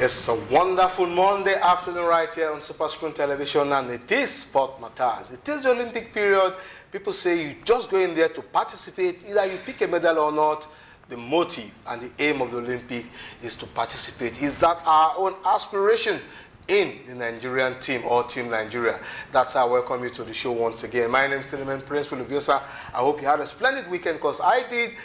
It's a wonderful Monday afternoon right here on Super Screen Television, and it is Sport Mattaz. It is the Olympic period. People say you just go in there to participate. Either you pick a medal or not. The motive and the aim of the Olympic is to participate. Is that our own aspiration in the Nigerian team or Team Nigeria? That's how I welcome you to the show once again. My name is Princewill, Oviesan. I hope you had a splendid weekend, because I did.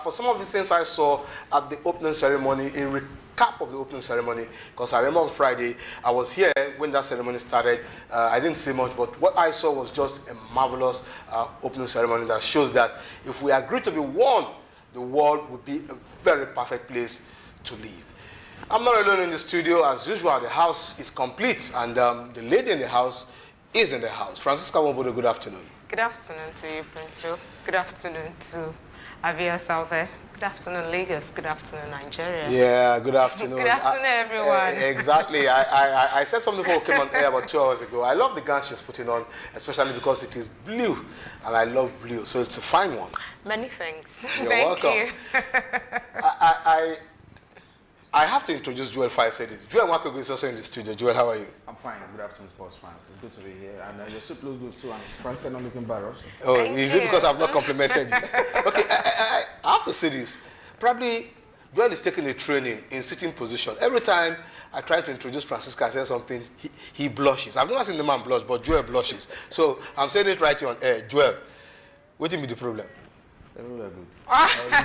For some of the things I saw at the opening ceremony, a recap of the opening ceremony, because I remember on Friday, I was here when that ceremony started. I didn't see much, but what I saw was just a marvelous opening ceremony that shows that if we agree to be one, the world would be a very perfect place to live. I'm not alone in the studio. As usual, the house is complete, and the lady in the house is in the house. Francisca, Nwobodo, good afternoon. Good afternoon to you, Princewill. Good afternoon to Avia out there. Good afternoon, Lagos. Good afternoon, Nigeria. Yeah, good afternoon. Good afternoon, everyone. Exactly. I said something before we came on air about 2 hours ago. I love the gown she's putting on, especially because it is blue, and I love blue, so it's a fine one. Many thanks. You're Thank welcome. you. I have to introduce Joel if I say this. Joel Nwakaego is also in the studio. Joel, how are you? I'm fine. Good afternoon, sports fans. It's good to be here. And your soup looks good too. And Francisca not looking bad also. Oh, Thank is it you. because I've not complimented you? Okay, I have to say this. Probably Joel is taking a training in sitting position. Every time I try to introduce Francisca, I say something, he blushes. I've never seen the man blush, but Joel blushes. So I'm saying it right here on air. Joel, what will be the problem? Everywhere good.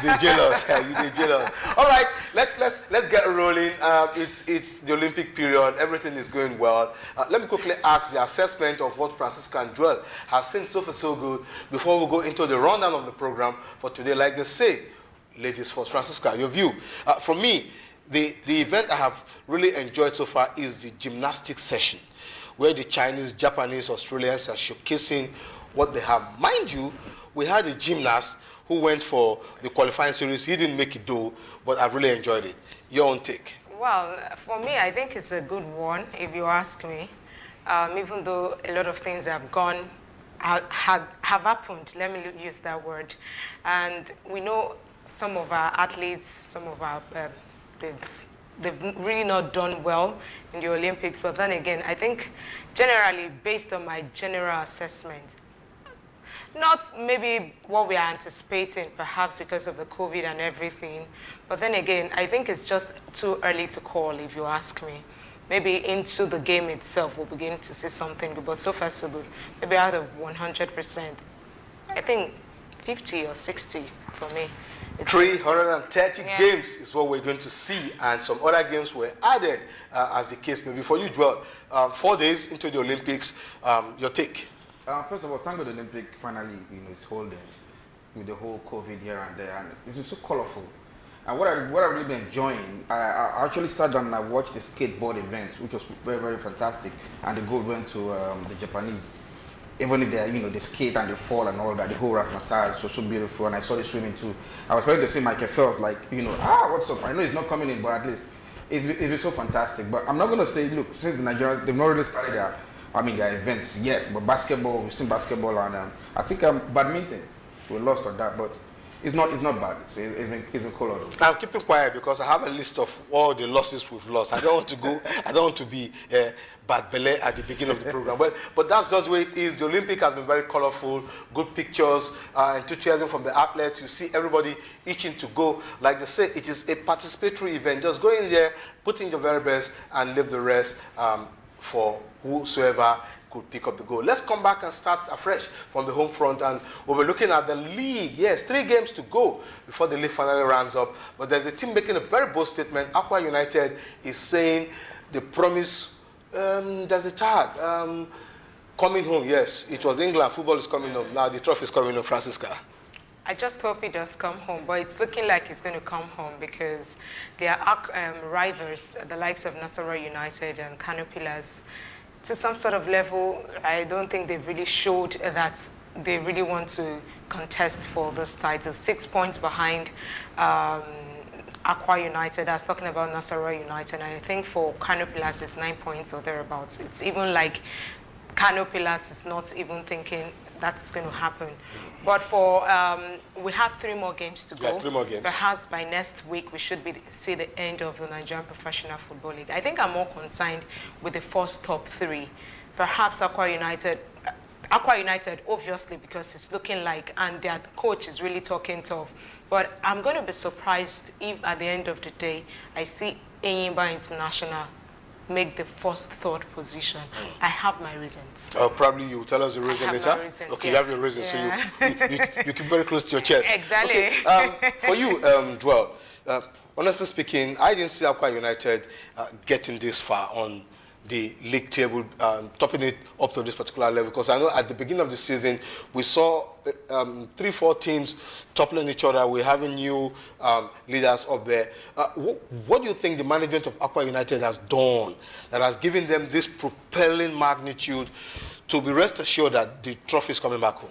You did jealous. You did jealous. All right, let's get rolling. It's the Olympic period. Everything is going well. Let me quickly ask the assessment of what Francisca and Joel has seen so far so good before we go into the rundown of the program for today. Like they say, ladies first. Francisca, your view. For me, the event I have really enjoyed so far is the gymnastics session, where the Chinese, Japanese, Australians are showcasing what they have. Mind you, we had a gymnast who went for the qualifying series. He didn't make it though, but I've really enjoyed it. Your own take? Well, for me, I think it's a good one, if you ask me. Even though a lot of things have happened, let me use that word. And we know some of our athletes, some of our, they've really not done well in the Olympics. But then again, I think generally, based on my general assessment, not maybe what we are anticipating, perhaps because of the COVID and everything. But then again, I think it's just too early to call, if you ask me. Maybe into the game itself, we'll begin to see something good. But so far, so good. Maybe out of 100%, I think 50 or 60 for me. 330 games is what we're going to see, and some other games were added, as the case may be. For you, Joel, 4 days into the Olympics, your take? First of all, thank God the Olympic finally, is holding with the whole COVID here and there, and it's been so colorful. And what I really been enjoying, I actually sat down and I watched the skateboard event, which was very, very fantastic, and the gold went to the Japanese. Even if they skate and they fall and all that, the whole Mattaz was so beautiful, and I saw the swimming too. I was ready to see Michael Phelps, like, what's up? I know he's not coming in, but at least it's been so fantastic. But I'm not going to say, look, since the Nigerians, they've not really started their events yet, but basketball, we've seen basketball, and I think badminton, we lost on that, but it's not bad. It's been cool. I'm keeping quiet because I have a list of all the losses we've lost. I don't want to be bad belly at the beginning of the program. But that's just the way it is. The Olympic has been very colorful, good pictures, enthusiasm from the athletes. You see everybody itching to go. Like they say, it is a participatory event. Just go in there, put in your very best, and leave the rest for whosoever could pick up the goal. Let's come back and start afresh from the home front, and we'll be looking at the league. Yes, 3 games to go before the league finally rounds up, but there's a team making a very bold statement. Aqua United is saying they promise, there's a tag, coming home. Yes, it was England, football is coming home. Now the trophy is coming home, Francisca. I just hope it does come home, but it's looking like it's going to come home because their rivals, the likes of Nasarawa United and Kano Pillars, to some sort of level, I don't think they've really showed that they really want to contest for this title. 6 points behind Aqua United. I was talking about Nasarawa United, and I think for Kano Pillars it's 9 points or thereabouts. It's even like Kano Pillars is not even thinking that's going to happen. But for we have 3 more games to go. Yeah, 3 more games. Perhaps by next week we should see the end of the Nigerian Professional Football League. I think I'm more concerned with the first top 3. Perhaps Aqua United, obviously, because it's looking like, and their coach is really talking tough. But I'm going to be surprised if at the end of the day, I see Enyimba International make the first, 3rd position. I have my reasons. Probably you will tell us the reason later. Reasons, okay, yes. you have your reason, Yeah. so you keep very close to your chest. Exactly. Okay. For you, Joel, honestly speaking, I didn't see Aqua United getting this far on the league table, topping it up to this particular level, because I know at the beginning of the season we saw 3-4 teams toppling each other. We're having new leaders up there. What do you think the management of Aqua United has done that has given them this propelling magnitude to be rest assured that the trophy is coming back home?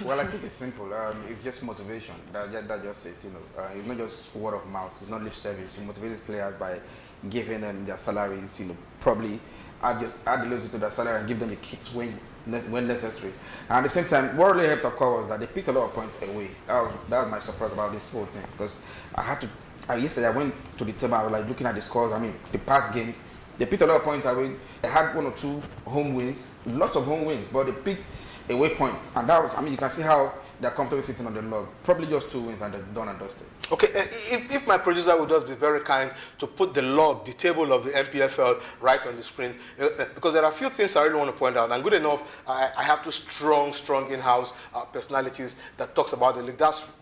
Well, I think it's simple. It's just motivation. That just it. It's not just word of mouth. It's not lip service. You motivate these players by giving them their salaries. Probably add a little to their salary and give them a kick when necessary. And at the same time, what really helped Aqua was that they picked a lot of points away. That was my surprise about this whole thing, because yesterday I went to the table. I was like looking at the scores. I mean, the past games. They picked a lot of points away. They had 1 or 2 home wins, lots of home wins, but they picked away points. And that was, I mean, you can see how they're comfortably sitting on the log. Probably just 2 wins and they're done and dusted. Okay, if my producer would just be very kind to put the log, the table of the NPFL right on the screen, because there are a few things I really want to point out. And good enough, I have 2 strong in-house personalities that talks about the league. That's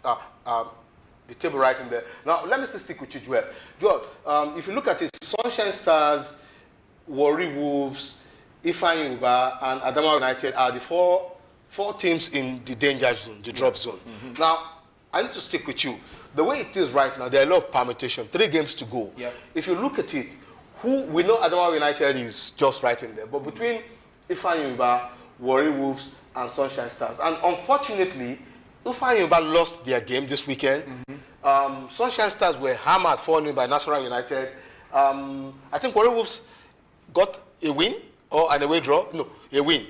the table right in there. Now, let me still stick with you, Joel. Joel, if you look at it, Sunshine Stars, Warri Wolves, Ifeanyi Uba, and Adamawa United are the four teams in the danger zone, the drop zone. Now, I need to stick with you. The way it is right now, there are a lot of permutation. 3 games to go. Yep. If you look at it, we know Adamawa United is just right in there. But between Ifeanyi Uba, Warri Wolves, and Sunshine Stars, and unfortunately, Ifeanyi Uba lost their game this weekend. Sunshine Stars were hammered 4-0 by Nasarawa United. I think Warri Wolves got a win or an away draw. No, a win.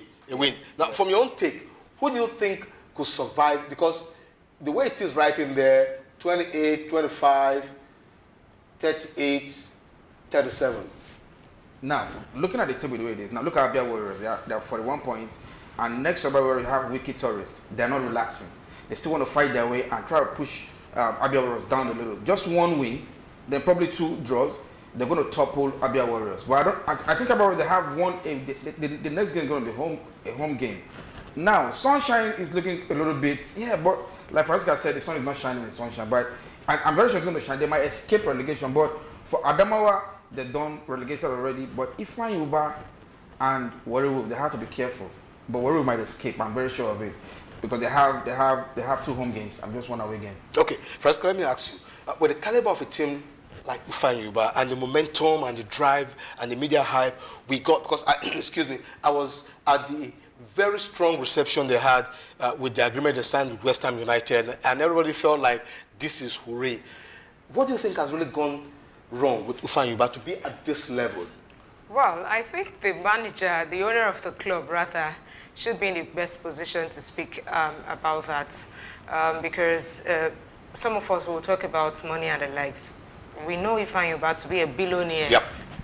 Now, from your own take, who do you think could survive? Because the way it is right in there, 28, 25, 38, 37. Now, looking at the table the way it is, now look at Abia Warriors. They are 41 points. And next to Abia Warriors, you have Wiki Tourists. They're not relaxing. They still want to fight their way and try to push Abia Warriors down a little. Just 1 win, then probably 2 draws. They're going to topple Abia Warriors. But I think Abia Warriors, they have one. The next game is going to be a home game. Now, Sunshine is looking a little bit, but like Francisca said, the sun is not shining in Sunshine. But I'm very sure it's going to shine. They might escape relegation. But for Adamawa, they're done relegated already. But Ifeanyi Uba and Warri Wolves, they have to be careful. But Warri Wolves might escape. I'm very sure of it, because they have 2 home games and just 1 away game. Okay, Francisca, let me ask you, with the caliber of a team like Ifeanyi Uba and the momentum and the drive and the media hype we got, because I was at the very strong reception they had with the agreement they signed with West Ham United, and everybody felt like this is hooray. What do you think has really gone wrong with Ifeanyi Uba to be at this level? Well, I think the manager, the owner of the club rather, should be in the best position to speak about that, because some of us will talk about money and the likes. We know Ifeanyi Uba to be a billionaire,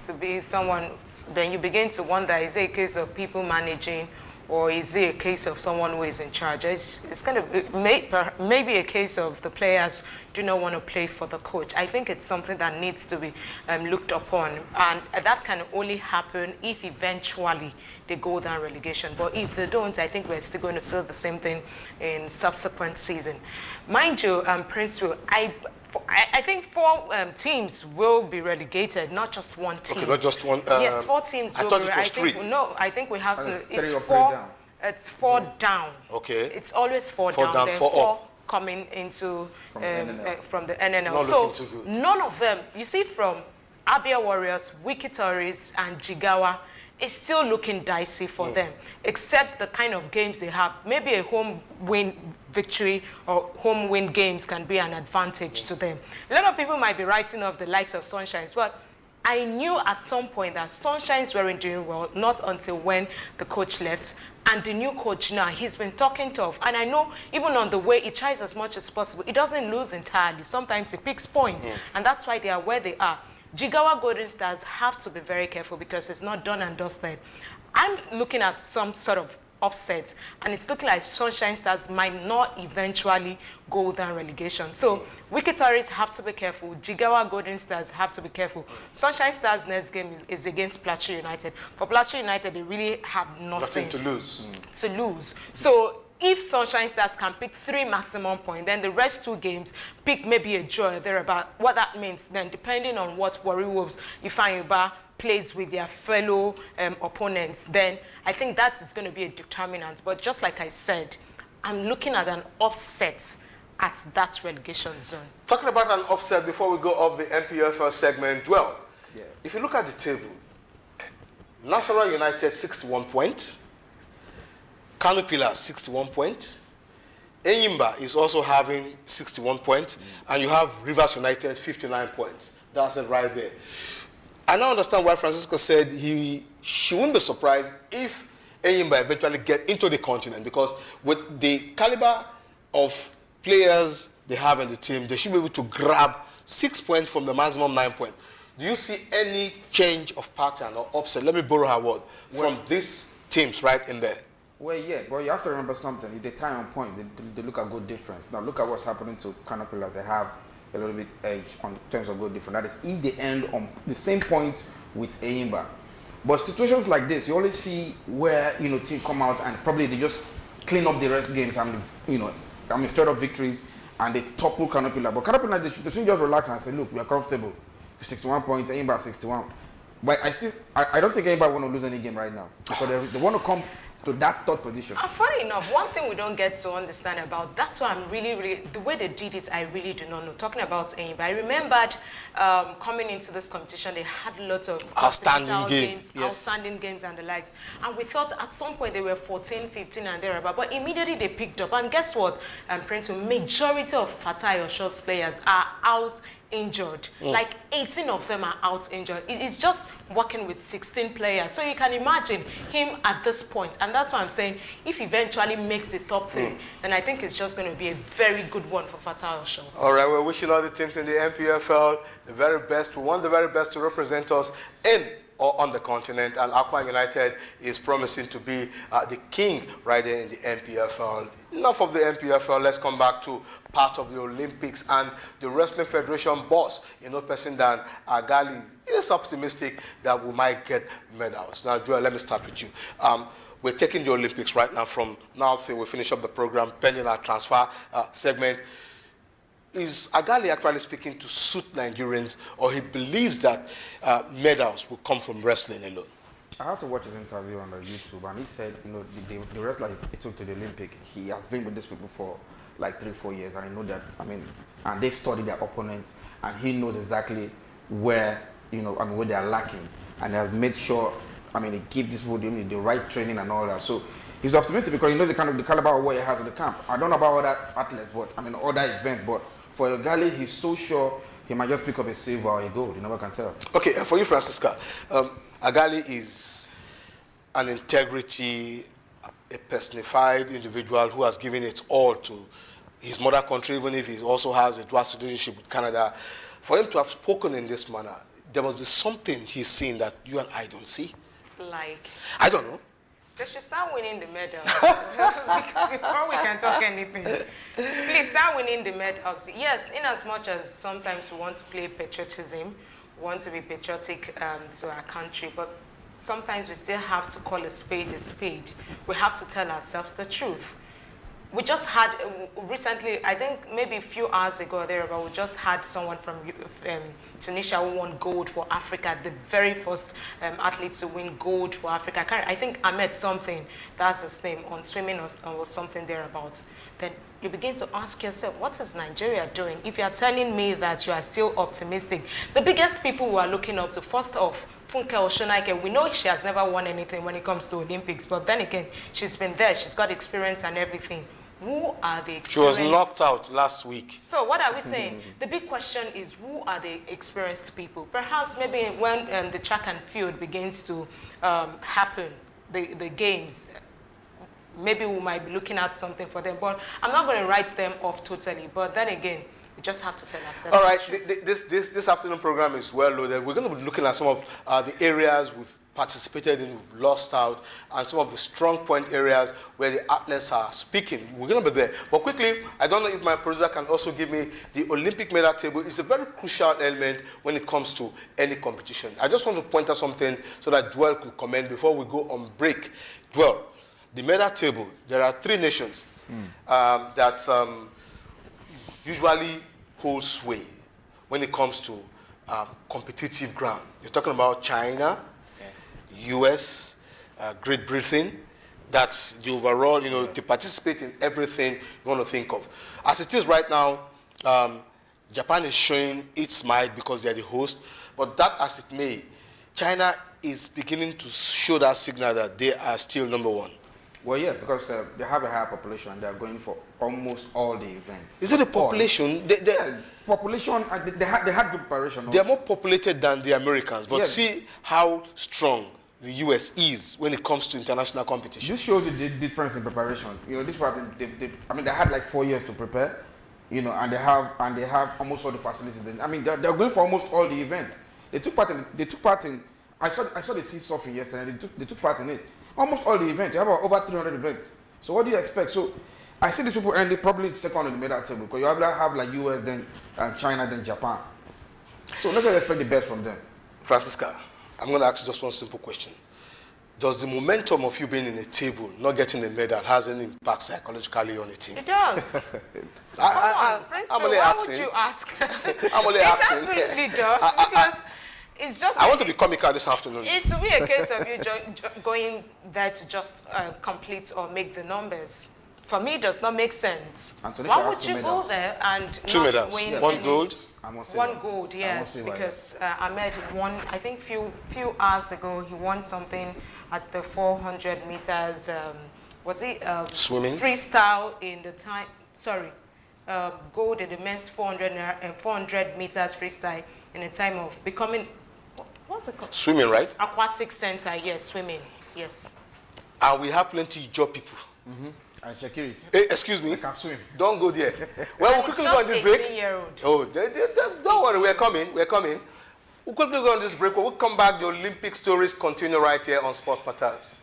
to be someone, then you begin to wonder, is it a case of people managing, or is it a case of someone who is in charge? It's kind of maybe a case of the players do not want to play for the coach. I think it's something that needs to be looked upon, and that can only happen if eventually they go down relegation. But if they don't, I think we're still going to see the same thing in subsequent season. Mind you, Princewill, I think 4 teams will be relegated, not just 1 team. Okay, not just one. Yes, 4 teams will be relegated. I thought it was 3. No, I think we have to. It's 4 down. It's 4 down. Okay. It's always 4 4 down. Then 4 up. Coming into from the NNL. Not so looking too good. none of them, you see, from Abia Warriors, Wiki Tourists, and Jigawa, it's still looking dicey for them, except the kind of games they have. Maybe a home win victory or home win games can be an advantage to them. A lot of people might be writing off the likes of Sunshines, but I knew at some point that Sunshines weren't doing well, not until when the coach left. And the new coach now, he's been talking tough. And I know even on the way, he tries as much as possible. He doesn't lose entirely. Sometimes he picks points. And that's why they are where they are. Jigawa Golden Stars have to be very careful because it's not done and dusted. I'm looking at some sort of upset, and it's looking like Sunshine Stars might not eventually go down relegation. So Wikitoris have to be careful. Jigawa Golden Stars have to be careful. Sunshine Stars' next game is against Plateau United. For Plateau United, they really have nothing to lose. So if Sunshine Stars can pick 3 maximum points, then the rest 2 games pick maybe a draw thereabout. What that means then, depending on what Warri Wolves, Ifeanyiba plays with their fellow opponents, then I think that is going to be a determinant. But just like I said, I'm looking at an offset at that relegation zone. Talking about an upset before we go off the NPFL segment, well, if you look at the table, Nasarawa United 61 points, Kano Pillars 61 points, Enyimba is also having 61 points, and you have Rivers United 59 points. That's it right there. I now understand why Francisco said she wouldn't be surprised if Enyimba eventually get into the continent, because with the caliber of players they have in the team, they should be able to grab 6 points from the maximum 9 points. Do you see any change of pattern or upset? Let me borrow her word from these teams right in there. Well, yeah, but you have to remember something. If they tie on point, they look at goal difference. Now, look at what's happening to Kano Pillars. They have a little bit edge on terms of goal difference. That is, if they end on the same point with Enyimba. But situations like this, you always see where, team come out and probably they just clean up the rest games and, straight up victories and they topple Kano Pillars. But Kano Pillars, they should just relax and say, look, we are comfortable. 61 points, Enyimba 61. But I don't think Enyimba want to lose any game right now. Because they want to come to that third position. And funny enough, one thing we don't get to understand about, that's why I'm really, the way they did it, I really do not know. Talking about Enyimba, I remembered coming into this competition, they had lots of outstanding games, outstanding games and the likes. And we thought at some point they were 14, 15 and thereabout, but immediately they picked up. And guess what, Princewill, majority of Fatai or Shorts players are out injured. Like 18 of them are out injured. It is just working with 16 players. So you can imagine him at this point. And that's why I'm saying if he eventually makes the top 3, then I think it's just going to be a very good one for Fatai Osho. All right, we're wishing all the teams in the NPFL the very best. We want the very best to represent us in or on the continent, and Akwa United is promising to be the king right there in the NPFL. Enough of the NPFL, let's come back to part of the Olympics, and the Wrestling Federation boss, no person than Agali, is optimistic that we might get medals. Now, Joel, let me start with you. We're taking the Olympics right now from now till we finish up the program, pending our transfer segment. Is Agali actually speaking to suit Nigerians, or he believes that medals will come from wrestling alone? I had to watch his interview on YouTube, and he said, the wrestler he took to the Olympic, he has been with these people for like 3-4 years, and I know that, and they've studied their opponents, and he knows exactly where, where they are lacking, and has made sure, they give this people the right training and all that. So he's optimistic because he knows the caliber of what he has in the camp. I don't know about other athletes, but other events, but for Agali, he's so sure he might just pick up a silver or a gold. You never can tell. Okay, for you, Francisca, Agali is an integrity, a personified individual who has given it all to his mother country, even if he also has a dual citizenship with Canada. For him to have spoken in this manner, there must be something he's seen that you and I don't see. Like? I don't know. They should start winning the medals before we can talk anything. Please start winning the medals. Yes, in as much as sometimes we want to play patriotism, we want to be patriotic to our country, but sometimes we still have to call a spade a spade. We have to tell ourselves the truth. We just had, recently, I think maybe a few hours ago there, but we just had someone from Tunisia who won gold for Africa, the very first athletes to win gold for Africa. I think Ahmed something, that's his name, on swimming or something thereabout. Then you begin to ask yourself, what is Nigeria doing? If you are telling me that you are still optimistic, the biggest people who are looking up to, first off, Funke Oshonaike, we know she has never won anything when it comes to Olympics, but then again, she's been there, she's got experience and everything. Who are the experienced? She was knocked out last week. So what are we saying? The big question is, who are the experienced people? Perhaps maybe when the track and field begins to happen, the games, maybe we might be looking at something for them. But I'm not going to write them off totally. But then again, we just have to tell ourselves. All right, this afternoon program is well loaded. We're going to be looking at some of the areas we've participated in, we've lost out, and some of the strong point areas where the athletes are speaking. We're going to be there. But quickly, I don't know if my producer can also give me the Olympic medal table. It's a very crucial element when it comes to any competition. I just want to point out something so that Dwell could comment before we go on break. Dwell, the medal table, there are 3 nations that usually hold sway when it comes to competitive ground. You're talking about China, US, Great Britain. That's the overall, to participate in everything you want to think of. As it is right now, Japan is showing its might because they're the host, but that as it may, China is beginning to show that signal that they are still number 1. Well, yeah, because they have a higher population and they're going for almost all the events. Is it the population? Population, they had good preparation. They're more populated than the Americans, but see how strong the US is when it comes to international competition. This shows you the difference in preparation. This part, they had like 4 years to prepare, and they have almost all the facilities. They're going for almost all the events. They took part in. I saw the sea surfing yesterday. They took part in it. Almost all the events. You have over 300 events. So what do you expect? So I see these people ending probably second on the medal table because you have like US, then China, then Japan. So let's expect the best from them. Francisca, I'm going to ask you just one simple question. Does the momentum of you being in a table, not getting a medal, has any impact psychologically on a team? It does. I'm only asking. Why would you ask? I'm only asking. It absolutely does. Because it's just. I want to be comical this afternoon. It will be a case of you going there to just complete or make the numbers. For me, it does not make sense. Why would you go there and not win? Yeah. 1 gold? One gold, yes. Because Ahmed won, I think few hours ago, he won something at the 400 meters, was it? Swimming? Freestyle in the time, gold in the men's 400 meters freestyle in the time of becoming, what's it called? Swimming, right? Aquatic center, yes, swimming, yes. And we have plenty of job people. And Shakiris. Hey, excuse me. I can swim. Don't go there. Well, we'll quickly go on this break. Oh, don't worry, we're coming. We'll quickly go on this break. When we come back, the Olympic stories continue right here on Sports Matters.